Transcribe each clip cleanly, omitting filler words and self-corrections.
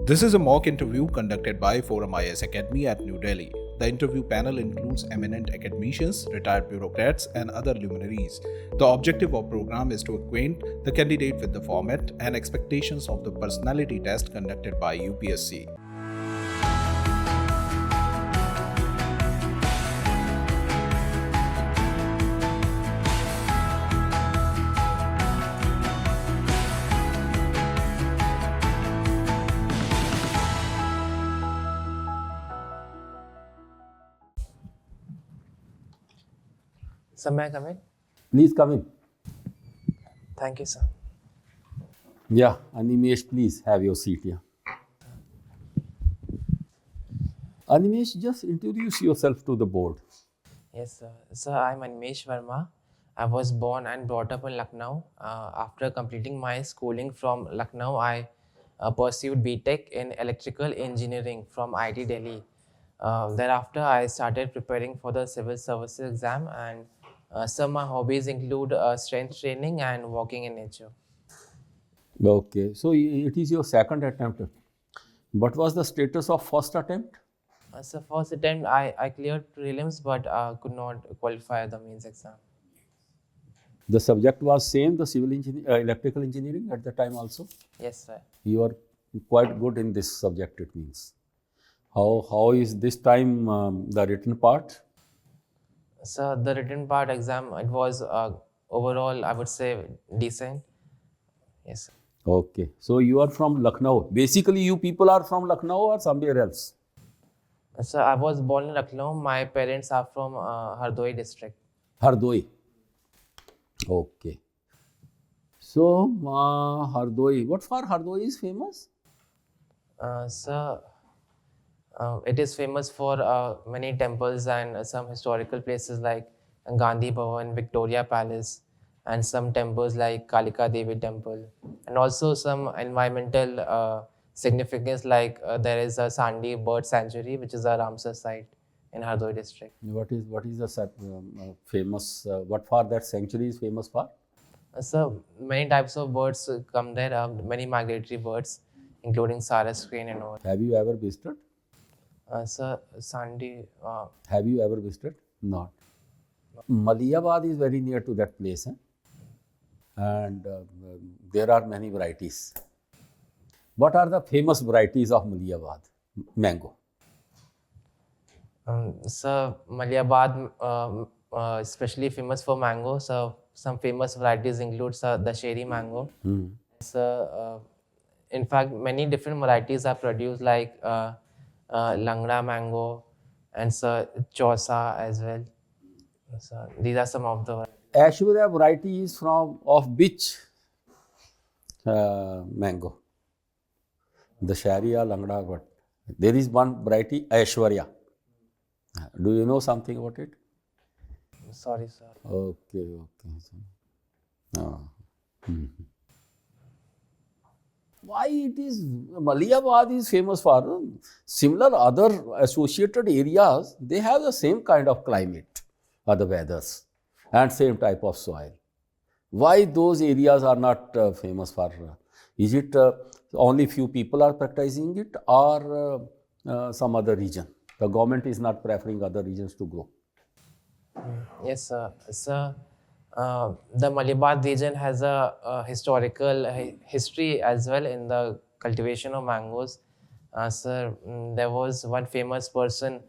This is a mock interview conducted by ForumIAS Academy at New Delhi. The interview panel includes eminent academicians, retired bureaucrats, and other luminaries. The objective of the program is to acquaint the candidate with the format and expectations of the personality test conducted by UPSC. Sir, may I come in? Please come in. Thank you, sir. Yeah, Animesh, please have your seat here. Animesh, just introduce yourself to the board. Yes, sir. Sir, I'm Animesh Verma. I was born and brought up in Lucknow. After completing my schooling from Lucknow, I pursued BTech in Electrical Engineering from IIT Delhi. Thereafter, I started preparing for the civil services exam, and some of my hobbies include strength training and walking in nature. Okay, so it is your second attempt. What was the status of first attempt? So first attempt, I cleared prelims, but could not qualify the mains exam. The subject was same, the electrical engineering at the time also? Yes, sir. You are quite good in this subject, it means. How is this time the written part? So the written part exam, it was overall, I would say, decent. Yes. Okay, so you are from Lucknow. Basically, you people are from Lucknow or somewhere else? So I was born in Lucknow. My parents are from 𝐅𝐨𝐽 district. 𝐅𝐨𝐽. Okay. So, 𝐅𝐨𝐽. What for 𝐅𝐨𝐽 is famous? It is famous for many temples and some historical places like Gandhi Bhavan, Victoria Palace, and some temples like Kalika Devi Temple, and also some environmental significance like there is a Sandi Bird Sanctuary, which is a Ramsar site in 𝐅𝐨𝐽 district. What is the famous? What for that sanctuary is famous for? So many types of birds come there. Many migratory birds, including Saras crane and all. Have you ever visited? Sir, Sandi. Have you ever visited? Not. Malihabad is very near to that place, and there are many varieties. What are the famous varieties of Malihabad mango? Sir, Malihabad especially famous for mango. So some famous varieties include the Dasheri mango. So in fact, many different varieties are produced like Langda mango and Chausa as well. So these are some of the varieties. 𝐿 variety is of which mango? Dasheri or Langda, what? There is one variety, 𝐿. Do you know something about it? Sorry, sir. Okay. Why it is Malihabad is famous for? Similar other associated areas, they have the same kind of climate or the weathers and same type of soil. Why those areas are not famous for? Is it only few people are practicing it, or some other region? The government is not preferring other regions to grow. Yes, sir. Sir, the Malihabad region has a historical history as well in the cultivation of mangoes. Sir, there was one famous person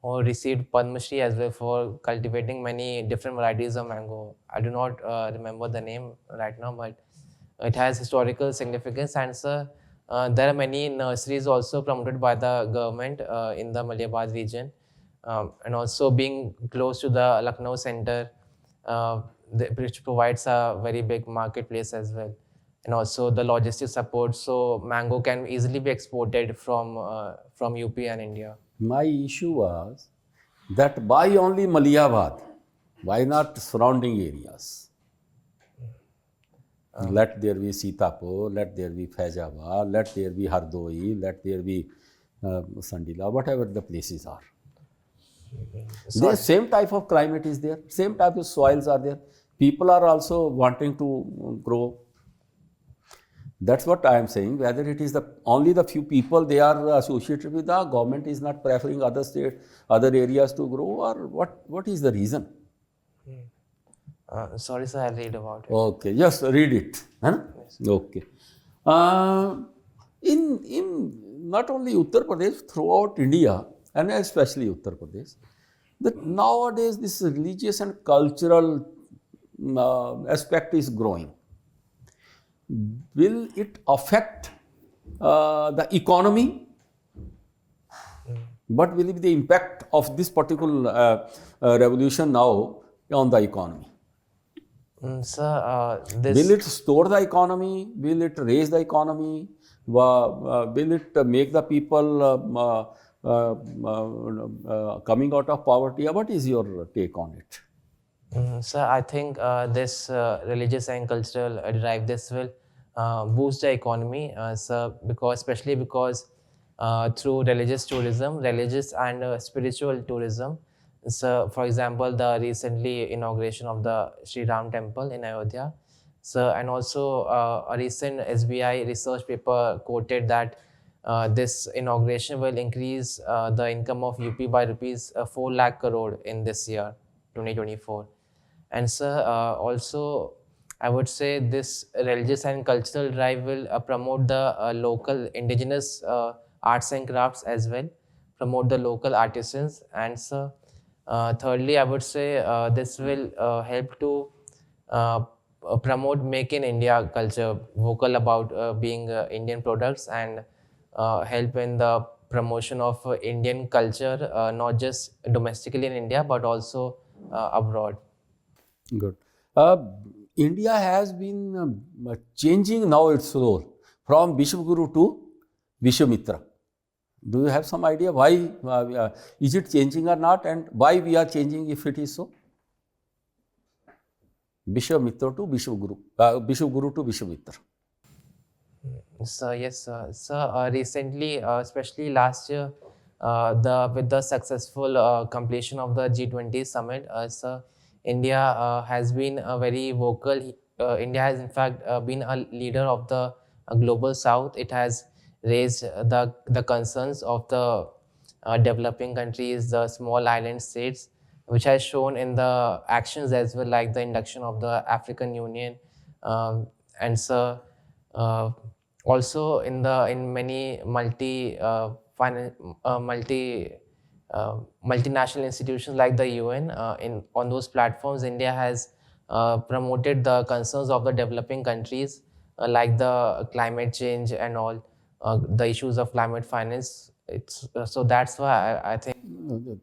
who received Padma Shri as well for cultivating many different varieties of mango. I do not remember the name right now, but it has historical significance. And sir, there are many nurseries also promoted by the government in the Malihabad region. And also being close to the Lucknow center, which provides a very big marketplace as well. And also the logistic support, so mango can easily be exported from UP and India. My issue was that why only Malihabad? Why not surrounding areas? Let there be Sitapur, let there be Faizabad, let there be 𝐅𝐨𝐽, let there be Sandila, whatever the places are. The same type of climate is there, same type of soils are there. People are also wanting to grow. That's what I am saying. Whether it is only the few people they are associated with, the government is not preferring other state, other areas to grow, or what is the reason? Sorry, sir, I'll read about it. Okay, just read it. Huh? Yes. Okay. In not only Uttar Pradesh, throughout India, and especially Uttar Pradesh, that nowadays this religious and cultural aspect is growing. Will it affect the economy? What will be the impact of this particular revolution now on the economy? Sir, Will it store the economy? Will it raise the economy? Will it make the people coming out of poverty? What is your take on it? Sir, I think this religious and cultural drive, this will boost the economy, sir, especially because through religious tourism, religious and spiritual tourism. So, for example, the recently inauguration of the Sri Ram temple in Ayodhya. So, and also a recent SBI research paper quoted that this inauguration will increase the income of UP by rupees 4 lakh crore in this year, 2024. And sir, also I would say this religious and cultural drive will promote the local indigenous arts and crafts as well, promote the local artisans. And sir, thirdly, I would say this will help to promote Make in India culture, vocal about being Indian products, and help in the promotion of Indian culture, not just domestically in India, but also abroad. Good. India has been changing now its role from Vishwaguru to Vishwamitra. Do you have some idea why is it changing or not, and why we are changing if it is so? Vishwamitra to Vishwaguru, Vishwaguru to Vishwamitra. So yes, sir. Recently, especially last year, with the successful completion of the G20 summit, sir, India has been very vocal. India has in fact been a leader of the global South. It has raised the concerns of the developing countries, the small island states, which has shown in the actions as well, like the induction of the African Union, and sir. Also in many multinational institutions like the UN, on those platforms, India has promoted the concerns of the developing countries, like the climate change and all, the issues of climate finance. So that's why I think.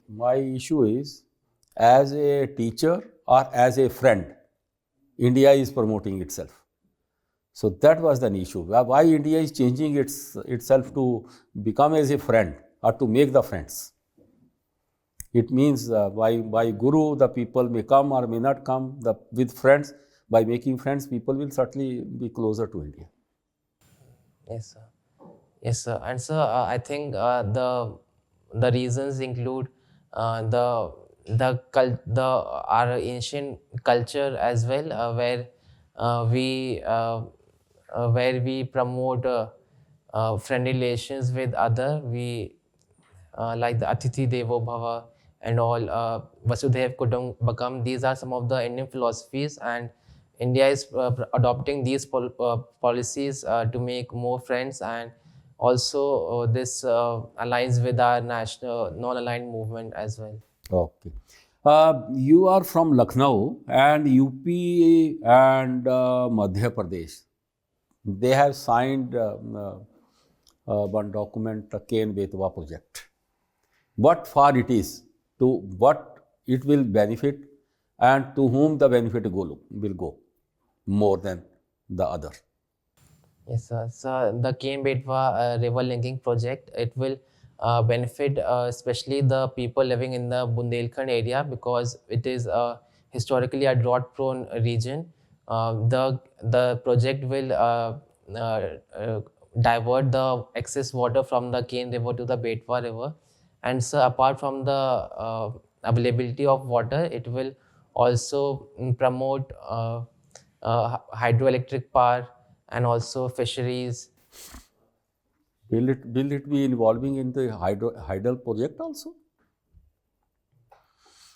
My issue is, as a teacher or as a friend, India is promoting itself. So that was the issue. Why India is changing itself to become as a friend or to make the friends. It means by Guru, the people may come or may not come. With friends, by making friends, people will certainly be closer to India. Yes, sir. Yes, sir. And sir, I think the reasons include our ancient culture as well, where we promote friendly relations with other. We like the Atithi Devo Bhava and all, Vasudhaiv Kutumbakam. These are some of the Indian philosophies, and India is adopting these policies to make more friends, and also this aligns with our national non-aligned movement as well. Okay. You are from Lucknow, and UP and Madhya Pradesh. They have signed one document, the 𝐾𝐨 project. What for it is, to what it will benefit, and to whom the benefit will go more than the other. Yes, sir. So the 𝐾𝐨 river linking project, it will benefit especially the people living in the Bundelkhand area, because it is historically a drought-prone region. The project will divert the excess water from the Ken River to the Betwa River, and so apart from the availability of water, it will also promote hydroelectric power, and also fisheries. Will it be involving in the hydel project also?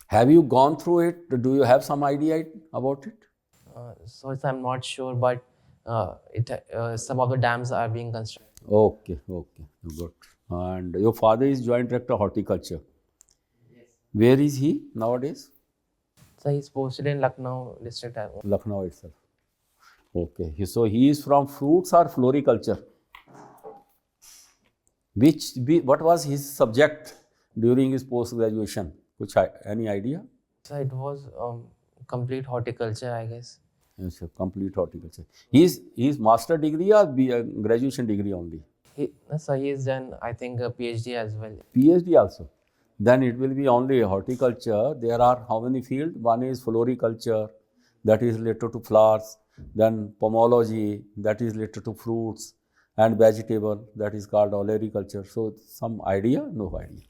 Have you gone through it? Do you have some idea about it? So I'm not sure, but some of the dams are being constructed. Okay, good. And your father is Joint Director Horticulture. Yes. Where is he nowadays? So he's posted in Lucknow district. Lucknow itself. Okay, so he is from fruits or floriculture? What was his subject during his post graduation? Any idea? So it was complete horticulture, I guess. Yes, complete horticulture. His master degree or graduation degree only? So he has done, I think, a PhD as well. PhD also. Then it will be only horticulture. There are how many fields? One is floriculture, that is related to flowers. Then pomology, that is related to fruits, and vegetable, that is called olericulture. So some idea? No idea.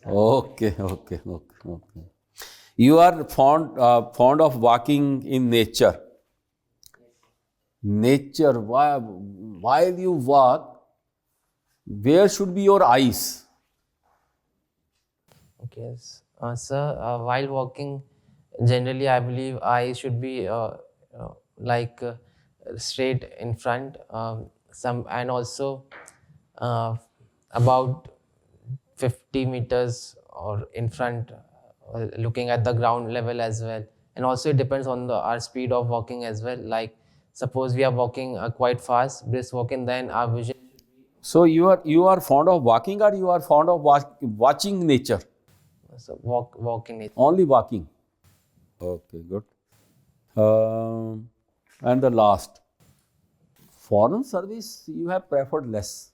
Okay. You are fond of walking in nature. Nature, while you walk, where should be your eyes? Okay, sir, while walking, generally I believe eyes should be like straight in front, and also about 50 meters or in front, looking at the ground level as well. And also it depends on our speed of walking as well. Like suppose we are walking quite fast, brisk walking, then our vision. So you are fond of walking, or you are fond of watching nature? So walking nature. Only walking. Okay, good. And the last, foreign service you have preferred less.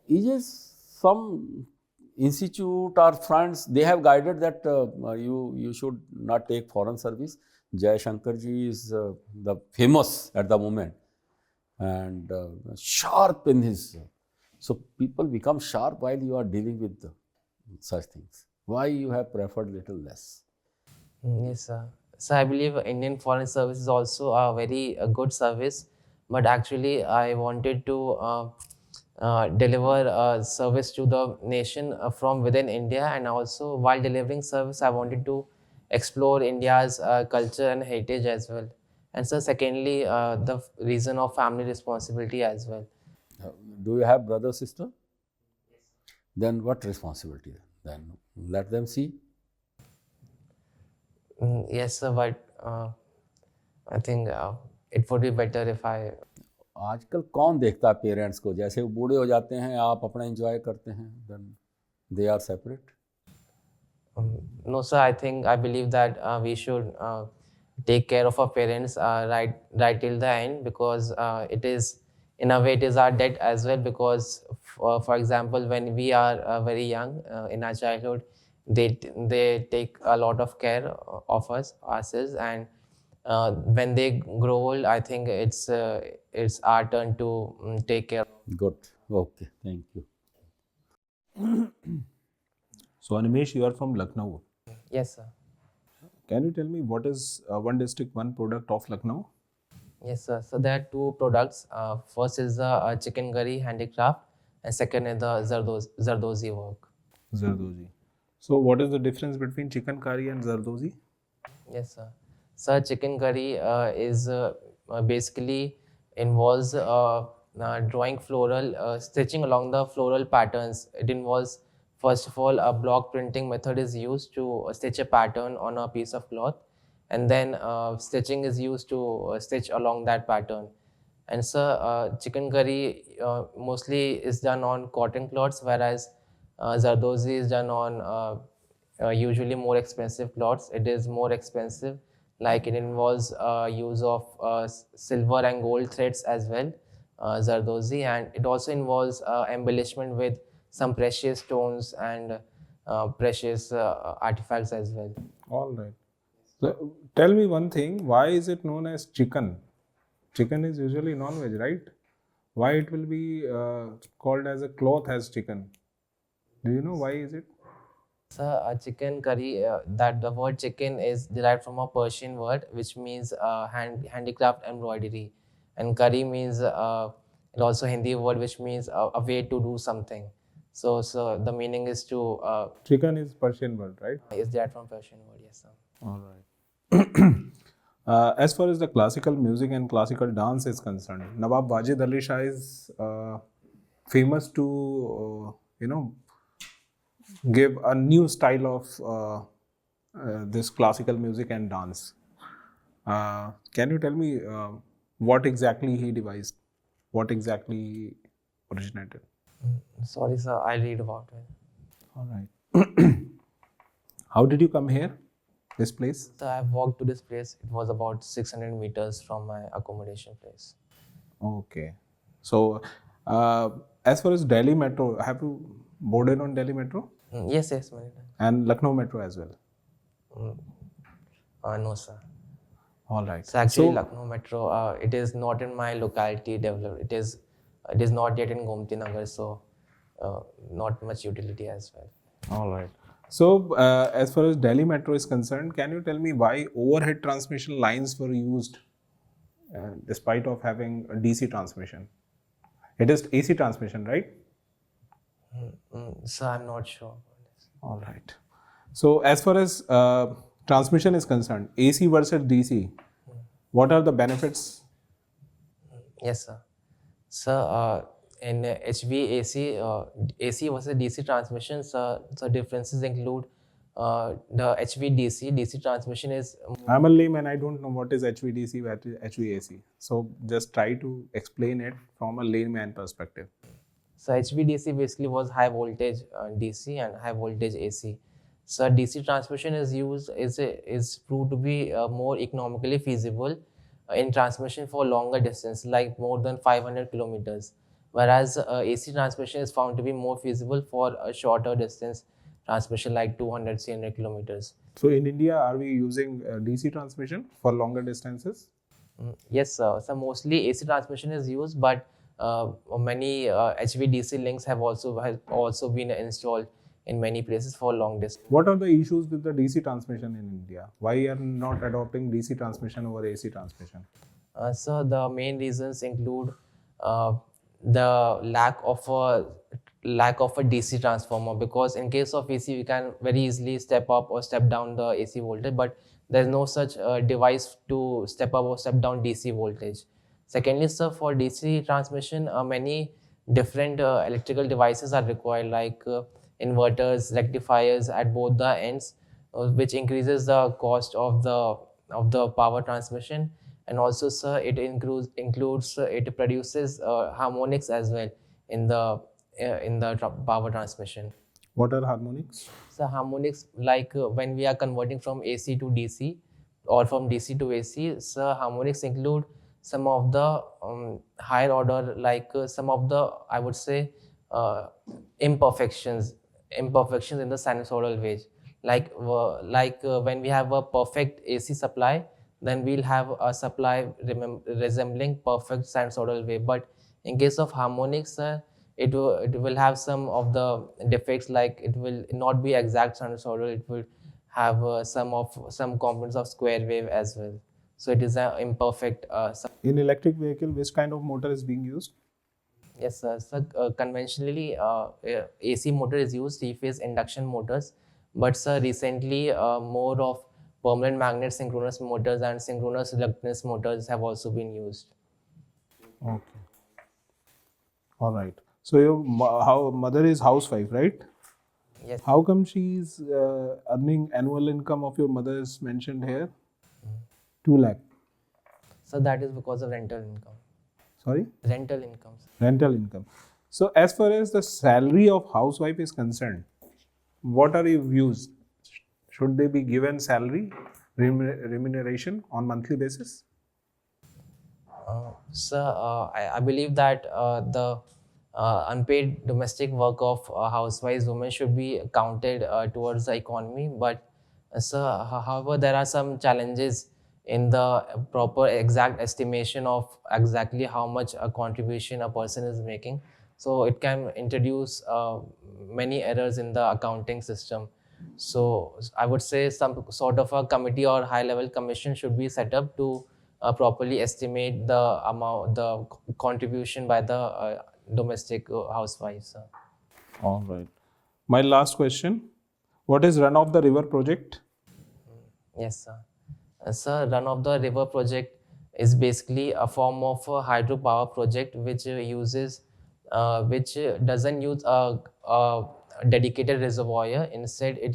Is it some institute or friends, they have guided that you should not take foreign service? 𝐿𝐸𝐵 is the famous at the moment, and sharp in his. So people become sharp while you are dealing with such things. Why you have preferred little less? Yes, sir. So I believe Indian Foreign Service is also a very good service, but actually I wanted to deliver a service to the nation from within India, and also while delivering service, I wanted to explore India's culture and heritage as well. And so secondly, the reason of family responsibility as well. Do you have brother, sister? Then what responsibility? Then let them see. Yes, sir, but I think it would be better if I. आजकल कौन देखता है parents को? जैसे वो बूढ़े हो जाते हैं, आप अपना एंजॉय करते हैं, then they are separate. No, sir. I believe that we should take care of our parents right till the end, because it is, in a way, it is our debt as well. Because for example, when we are very young in our childhood, they take a lot of care of ourselves, and when they grow old, I think it's our turn to take care. Good. Okay. Thank you. So Animesh, you are from Lucknow. Yes, sir. Can you tell me what is one district, one product of Lucknow? Yes, sir. So there are two products. First is the chicken curry handicraft, and second is the Zardozi work. Zardozi. So what is the difference between chicken curry and Zardozi? Yes, sir. So chicken curry is basically involves drawing floral, stitching along the floral patterns. It involves, first of all, a block printing method is used to stitch a pattern on a piece of cloth, and then stitching is used to stitch along that pattern. And so chicken curry mostly is done on cotton cloths, whereas Zardozi is done on usually more expensive cloths. It is more expensive, like it involves use of silver and gold threads as well, Zardozi, and it also involves embellishment with some precious stones and precious artifacts as well. All right. So tell me one thing, why is it known as chicken? Chicken is usually non-veg, right? Why it will be called as a cloth as chicken? Do you know why is it? So a chicken curry, that the word chicken is derived from a Persian word which means handicraft embroidery, and curry means it also Hindi word which means a way to do something. So the meaning is to Chicken is Persian word, right? is derived from Persian word. Yes, sir. All right. As far as the classical music and classical dance is concerned, Nawab Wajid Ali Shah is famous to, give a new style of this classical music and dance. Can you tell me what exactly he devised? What exactly originated? Sorry, sir. I'll read about it. All right. How did you come here, this place? So I've walked to this place. It was about 600 meters from my accommodation place. Okay. So, as far as Delhi Metro, have you boarded on Delhi Metro? Yes, many times. And Lucknow Metro as well? No, sir. All right. So actually, Lucknow Metro, it is not in my locality developed. It is not yet in Gomti Nagar, so not much utility as well. All right. So, as far as Delhi Metro is concerned, can you tell me why overhead transmission lines were used despite of having a DC transmission? It is AC transmission, right? So I'm not sure. All right. So, as far as transmission is concerned, AC versus DC, what are the benefits? Yes, sir. So in HVAC, AC versus DC transmissions, so differences include the HVDC. DC transmission is I'm a layman, I don't know what is HVDC, what is HVAC. So, just try to explain it from a layman perspective. So HVDC basically was high voltage DC and high voltage AC. So DC transmission is proved to be more economically feasible in transmission for longer distance, like more than 500 kilometers. Whereas AC transmission is found to be more feasible for a shorter distance transmission, like 200, 300 kilometers. So, in India, are we using DC transmission for longer distances? Yes, sir. So mostly AC transmission is used, but many HVDC links have also been installed in many places for long distance. What are the issues with the DC transmission in India? Why are not adopting DC transmission over AC transmission? So the main reasons include the lack of a DC transformer, because in case of AC we can very easily step up or step down the AC voltage, but there is no such device to step up or step down DC voltage. Secondly, sir, for DC transmission, many different electrical devices are required, like inverters, rectifiers at both the ends, which increases the cost of the power transmission. And also, sir, it produces harmonics as well in the power transmission. What are harmonics? So harmonics, like when we are converting from AC to DC or from DC to AC, so harmonics include some of the higher order, like some of the, I would say, imperfections in the sinusoidal wave. Like when we have a perfect AC supply, then we'll have a supply resembling perfect sinusoidal wave. But in case of harmonics, it will have some of the defects, like it will not be exact sinusoidal. It will have some components of square wave as well. So it is an imperfect. In electric vehicle, which kind of motor is being used? Yes, sir. So conventionally, AC motor is used, three-phase induction motors. But sir, recently, more of permanent magnet synchronous motors and synchronous reluctance motors have also been used. Okay. All right. So your mother is housewife, right? Yes. How come she is earning annual income of your mother is mentioned here? 2 lakh. So that is because of rental income. Sorry? Rental income. Rental income. So as far as the salary of housewife is concerned, what are your views? Should they be given salary, remuneration on monthly basis? Sir, I believe that the unpaid domestic work of housewives women should be counted towards the economy. But sir, however, there are some challenges in the proper exact estimation of exactly how much a contribution a person is making. So it can introduce many errors in the accounting system. So I would say some sort of a committee or high-level commission should be set up to properly estimate the amount, the contribution by the domestic housewives. All right. My last question. What is Run of the River project? Yes, sir. Sir, Run of the River project is basically a form of a hydropower project which doesn't use a dedicated reservoir. Instead, it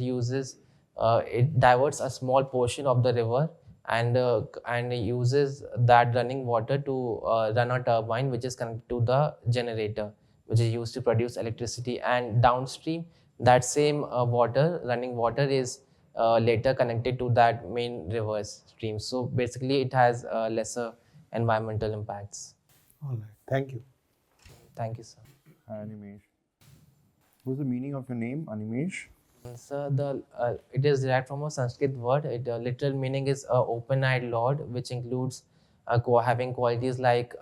diverts a small portion of the river and uses that running water to run a turbine which is connected to the generator, which is used to produce electricity. And downstream, that same running water is later connected to that main river stream. So basically, it has lesser environmental impacts. All right. Thank you. Thank you, sir. Animesh. What's the meaning of your name, Animesh? Sir, it is derived from a Sanskrit word. Literal meaning is open-eyed lord, which includes having qualities like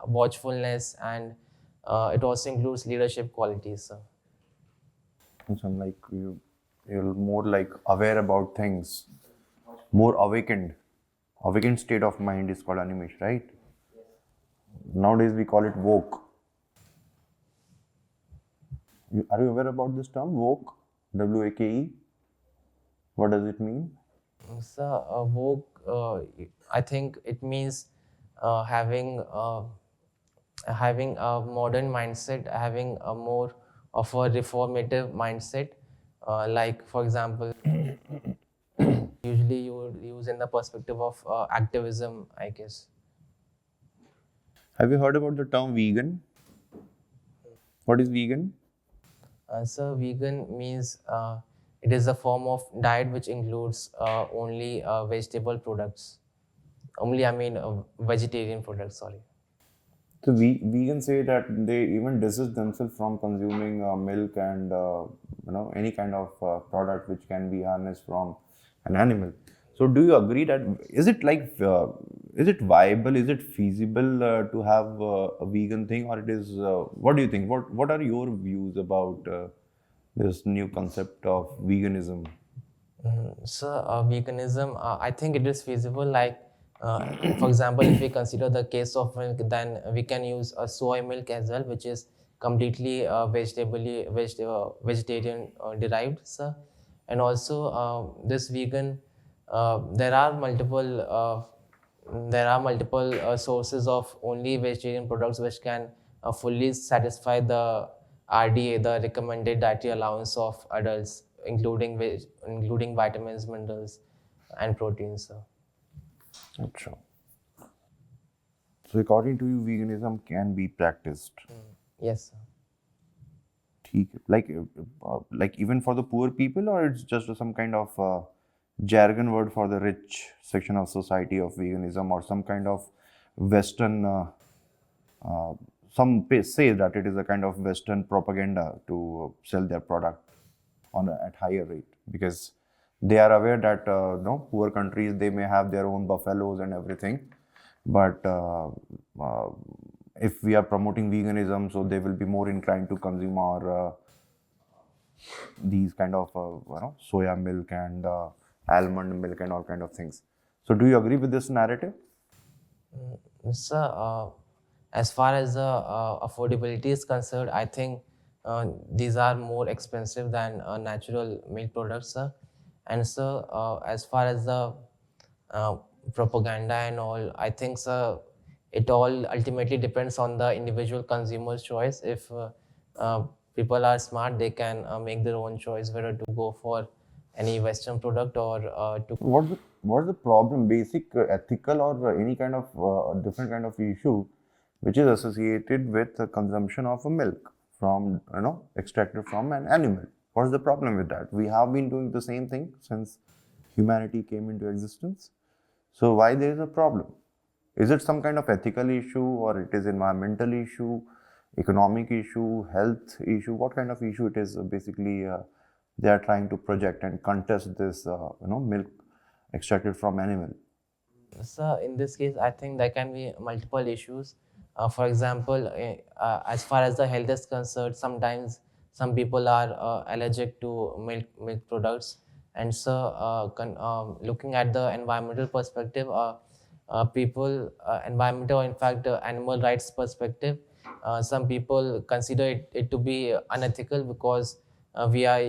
watchfulness, and it also includes leadership qualities, sir. So I'm like you're more like aware about things, more awakened. Awakened state of mind is called Animesh, right? Nowadays we call it woke. Are you aware about this term, woke? W-A-K-E? What does it mean? Sir, woke, I think it means having a modern mindset, having a more of a reformative mindset. Like, for example, usually you would use in the perspective of activism, I guess. Have you heard about the term vegan? What is vegan? So vegan means it is a form of diet which includes only vegetable products. Vegetarian products, sorry. So vegans say that they even desist themselves from consuming milk and any kind of product which can be harnessed from an animal. So do you agree that is it viable? Is it feasible to have a vegan thing, or it is? What do you think? What are your views about this new concept of veganism? So veganism, I think it is feasible. Like, for example, if we consider the case of milk, then we can use a soy milk as well, which is completely vegetarian derived, sir. And also this vegan, there are multiple sources of only vegetarian products which can fully satisfy the RDA, the recommended dietary allowance of adults, including vitamins, minerals, and proteins, sir. Achha. So according to you, veganism can be practiced. Yes, sir. ठीक है. Like even for the poor people, or it's just some kind of jargon word for the rich section of society of veganism, or some kind of Western. Some say that it is a kind of Western propaganda to sell their product at higher rate, because they are aware that poor countries, they may have their own buffaloes and everything, but if we are promoting veganism, so they will be more inclined to consume our these kind of soya milk and almond milk and all kind of things. So do you agree with this narrative? Sir, as far as affordability is concerned, I think these are more expensive than natural milk products, sir. And so, as far as the propaganda and all, I think, sir, it all ultimately depends on the individual consumer's choice. If people are smart, they can make their own choice whether to go for any Western product or to. What's the problem? Basic ethical or any kind of different kind of issue which is associated with the consumption of a milk from extracted from an animal. What's the problem with that? We have been doing the same thing since humanity came into existence. So why there is a problem? Is it some kind of ethical issue, or it is environmental issue, economic issue, health issue? What kind of issue it is? Basically, they are trying to project and contest this milk extracted from animal. So in this case, I think there can be multiple issues. For example, as far as the health is concerned, sometimes some people are allergic to milk products. And so, looking at the environmental perspective, environmental, in fact, animal rights perspective, some people consider it to be unethical because we are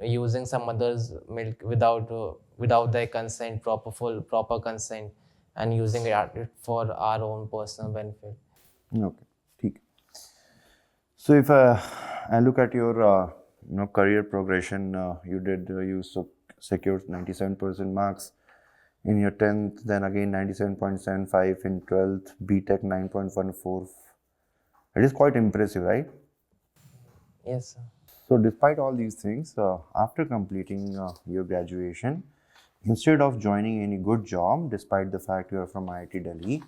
using some others' milk without their consent, proper consent, and using it for our own personal benefit. Okay, ठीक. So if I look at your career progression, you secured 97% marks in your 10th, then again 97.75 in 12th, BTech 9.14. It is quite impressive, right? Yes, sir. So despite all these things, after completing your graduation, instead of joining any good job, despite the fact you are from IIT Delhi,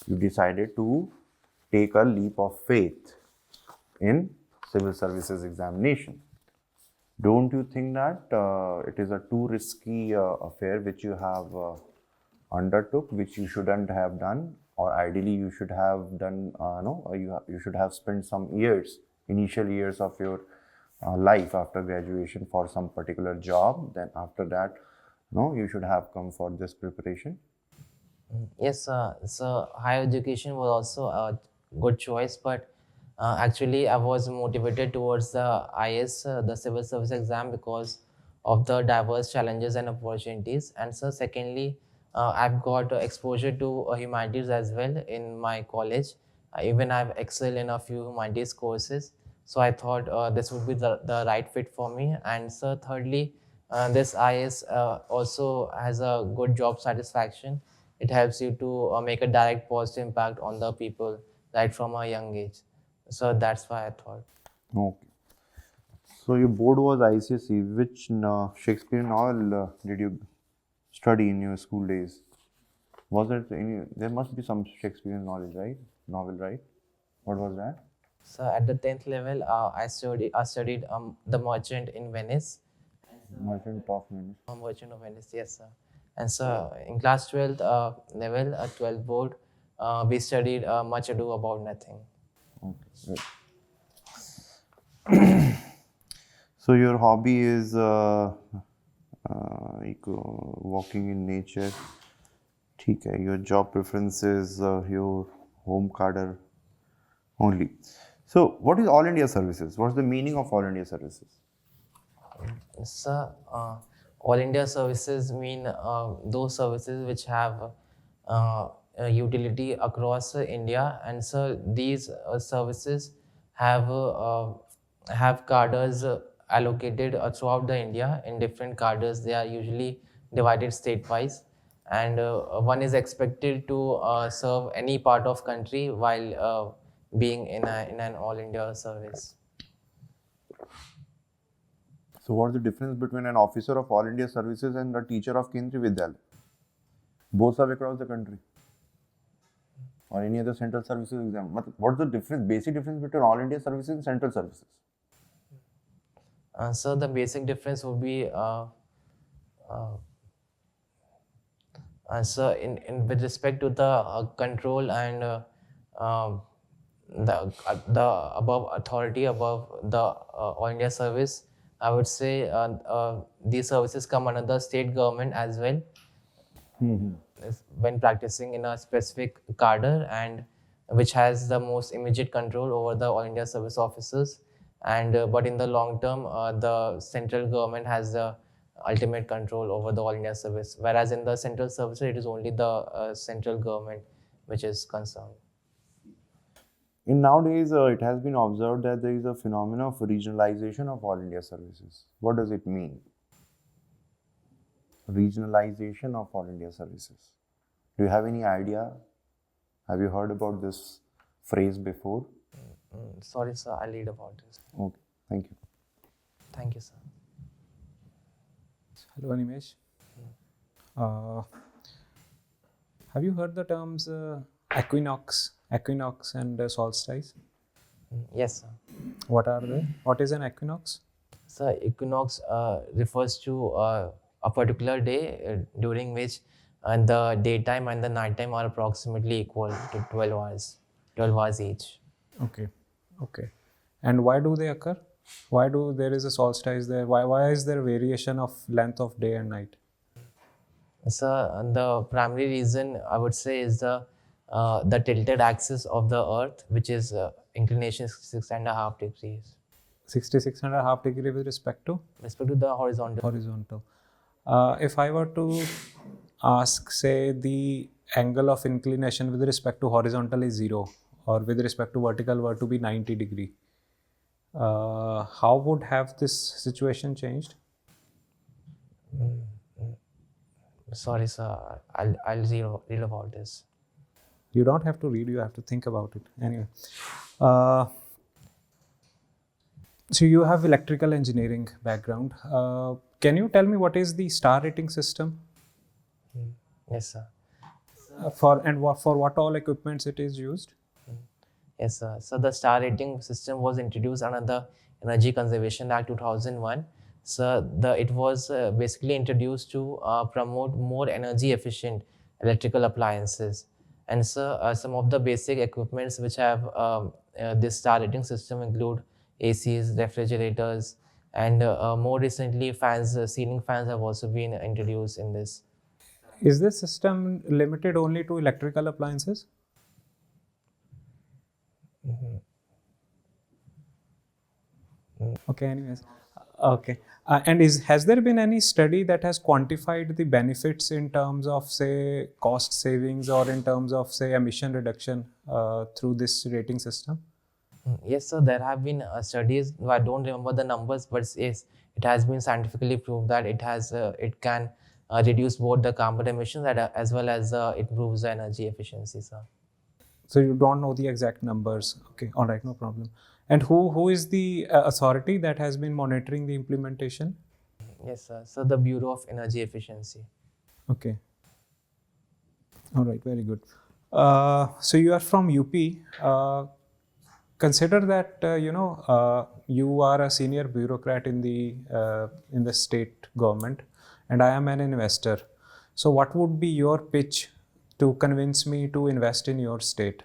you decided to take a leap of faith in civil services examination. Don't you think that it is a too risky affair which you have undertook, which you shouldn't have done, or ideally you should have done? You should have spent some initial years of your life after graduation for some particular job. Then after that, you should have come for this preparation. Yes, so higher education was also a good choice, but actually I was motivated towards the IAS, the civil service exam, because of the diverse challenges and opportunities. And so secondly, I've got exposure to humanities as well in my college. Even I've excelled in a few humanities courses. So I thought this would be the right fit for me. And so thirdly, this IAS also has a good job satisfaction. It helps you to make a direct positive impact on the people right from a young age. So that's why I thought. Okay. So your board was ICSE. Which Shakespeare novel did you study in your school days? Was there any? There must be some Shakespearean knowledge, right? Novel, right? What was that? So at the 10th level, I studied The Merchant in Venice. Merchant of Venice. Merchant of Venice, yes, sir. And so in class 12th level, 12th board, we studied Much Ado About Nothing. Okay, good. So your hobby is walking in nature. ठीक है. Your job preference is your home cadre only. So what is All India Services? What's the meaning of All India Services? So All India Services mean those services which have a utility across India, and so these services have cadres allocated throughout the India in different cadres. They are usually divided state-wise, and one is expected to serve any part of country while being in an All India service. So what's the difference between an officer of All India Services and a teacher of Kendriya Vidyalaya? Both are across the country. Or any other central services exam. What's the difference, basic difference between All India Services and central services? So the basic difference would be so in with respect to the control and the above authority above the All India Service, I would say these services come under the state government as well. When practicing in a specific cadre, and which has the most immediate control over the All India Service officers, and but in the long term, the central government has the ultimate control over the All India Service, whereas in the central services, it is only the central government which is concerned. In nowadays, it has been observed that there is a phenomenon of regionalization of All India Services. What does it mean? Regionalization of All India Services. Do you have any idea? Have you heard about this phrase before? Sorry, sir, I'll read about this. Okay, thank you. Thank you, sir. Hello, Animesh. Have you heard the terms equinox and solstice? Yes, sir. What are they? What is an equinox? So equinox refers to a particular day during which the daytime and the nighttime are approximately equal to 12 hours each. Okay. And why do they occur? Why do there is a solstice there? Why is there variation of length of day and night? So the primary reason I would say is the tilted axis of the Earth, which is inclination 6.5 degrees. 66.5 degree with respect to The horizontal. horizontal. If I were to ask, say, the angle of inclination with respect to horizontal is 0, or with respect to vertical were to be 90 degree, how would have this situation changed? Sorry, sir. I'll read about this. You don't have to read, you have to think about it. Anyway. So you have electrical engineering background. Can you tell me what is the star rating system? Yes, sir. For what all equipments it is used? Yes, sir. So the star rating system was introduced under the Energy Conservation Act 2001. So it was basically introduced to promote more energy efficient electrical appliances. And so some of the basic equipments which have this star rating system include ACs, refrigerators, and more recently fans, ceiling fans have also been introduced in this. Is this system limited only to electrical appliances? Okay, anyways. Okay. And has there been any study that has quantified the benefits in terms of, say, cost savings or in terms of, say, emission reduction through this rating system? Yes, sir. There have been studies. I don't remember the numbers, but yes, it has been scientifically proved that it can reduce both the carbon emissions as well as improves the energy efficiency, sir. So you don't know the exact numbers. Okay, all right, no problem. And who is the authority that has been monitoring the implementation? Yes, sir. So the Bureau of Energy Efficiency. Okay. All right, very good. So you are from UP. Consider that you are a senior bureaucrat in the state government, and I am an investor. So what would be your pitch to convince me to invest in your state?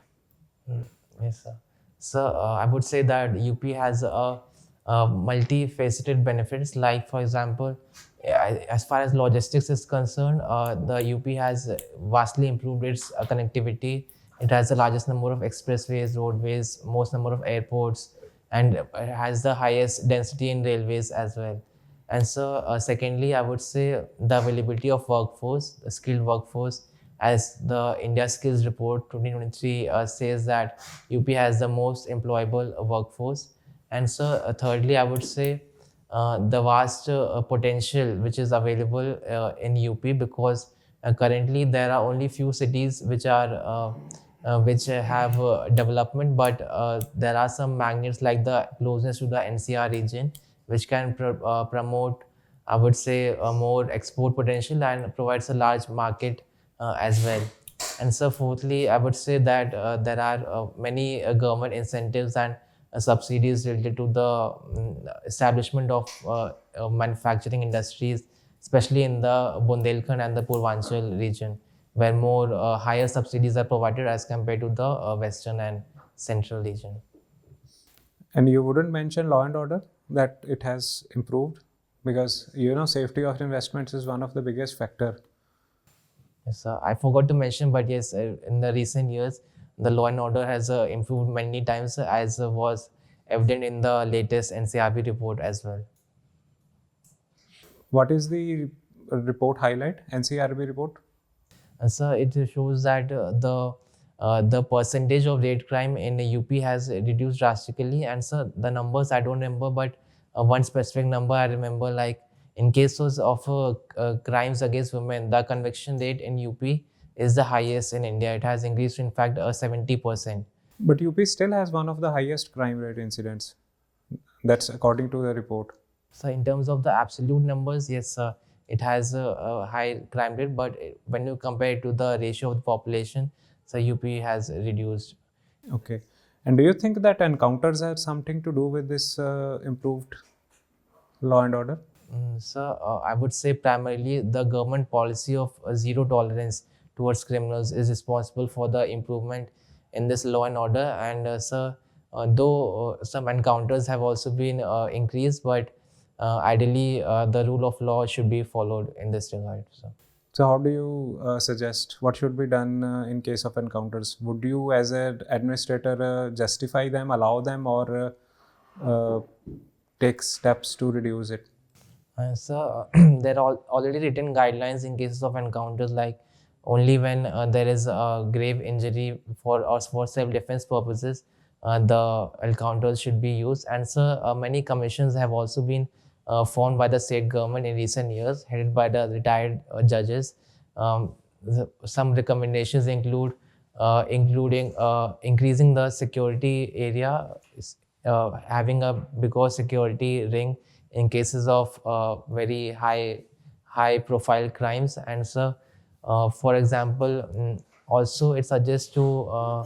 Yes, sir. So I would say that UP has a multifaceted benefits. Like for example, as far as logistics is concerned, the UP has vastly improved its connectivity. It has the largest number of expressways, roadways, most number of airports, and it has the highest density in railways as well. And so secondly, I would say the availability of workforce, the skilled workforce, as the India Skills Report 2023 says that UP has the most employable workforce. And so thirdly, I would say the vast potential which is available in UP, because currently there are only few cities which have development, but there are some magnets like the closeness to the NCR region, which can promote, I would say, a more export potential and provides a large market as well. And so fourthly, I would say that there are many government incentives and subsidies related to the establishment of manufacturing industries, especially in the Bundelkhand and the Purvanchal region, where more higher subsidies are provided as compared to the western and central region. And you wouldn't mention law and order, that it has improved? Because safety of investments is one of the biggest factor. Yes, I forgot to mention, but yes, in the recent years, the law and order has improved many times, as was evident in the latest NCRB report as well. What is the report highlight, NCRB report? So it shows that the percentage of rape crime in UP has reduced drastically. And so the numbers I don't remember, but one specific number I remember, like in cases of crimes against women, the conviction rate in UP is the highest in India. It has increased to, in fact, 70%. But UP still has one of the highest crime rate incidents. That's according to the report. So in terms of the absolute numbers, yes, it has a high crime rate, but when you compare it to the ratio of the population, so UP has reduced. Okay. And do you think that encounters have something to do with this improved law and order? So I would say primarily the government policy of zero tolerance towards criminals is responsible for the improvement in this law and order. And though some encounters have also been increased, but ideally the rule of law should be followed in this regard. So how do you suggest what should be done in case of encounters? Would you as an administrator justify them, allow them, or take steps to reduce it? So there are already written guidelines in cases of encounters, like only when there is a grave injury for self-defense purposes, the encounters should be used. And so many commissions have also been formed by the state government in recent years, headed by the retired judges. Some recommendations include including increasing the security area, having a bigger security ring in cases of very high profile crimes. And so for example, also it suggests to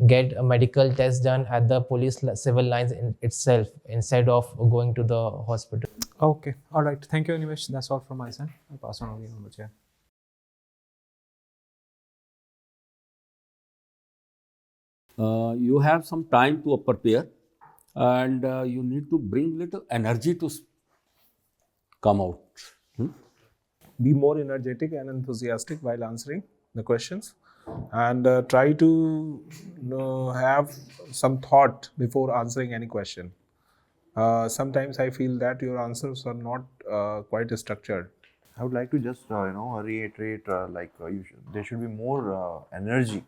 get a medical test done at the police civil lines itself instead of going to the hospital. Okay, all right. Thank you, Animesh. That's all from my side. I'll pass on again on the chair. You have some time to prepare, and you need to bring little energy to come out. Be more energetic and enthusiastic while answering the questions, and try to have some thought before answering any question. Sometimes I feel that your answers are not quite structured. I would like to just reiterate there should be more energy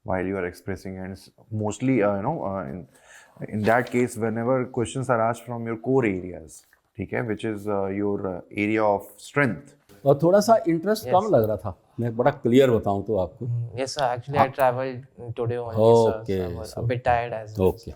while you are expressing, and it's mostly in that case whenever questions are asked from your core areas, okay, which is your area of strength. और थोड़ा सा interest कम लग रहा था, मैं बड़ा clear बताऊं तो आपको. Yes sir, actually I traveled today only, sir, so I was a bit tired as well. Okay.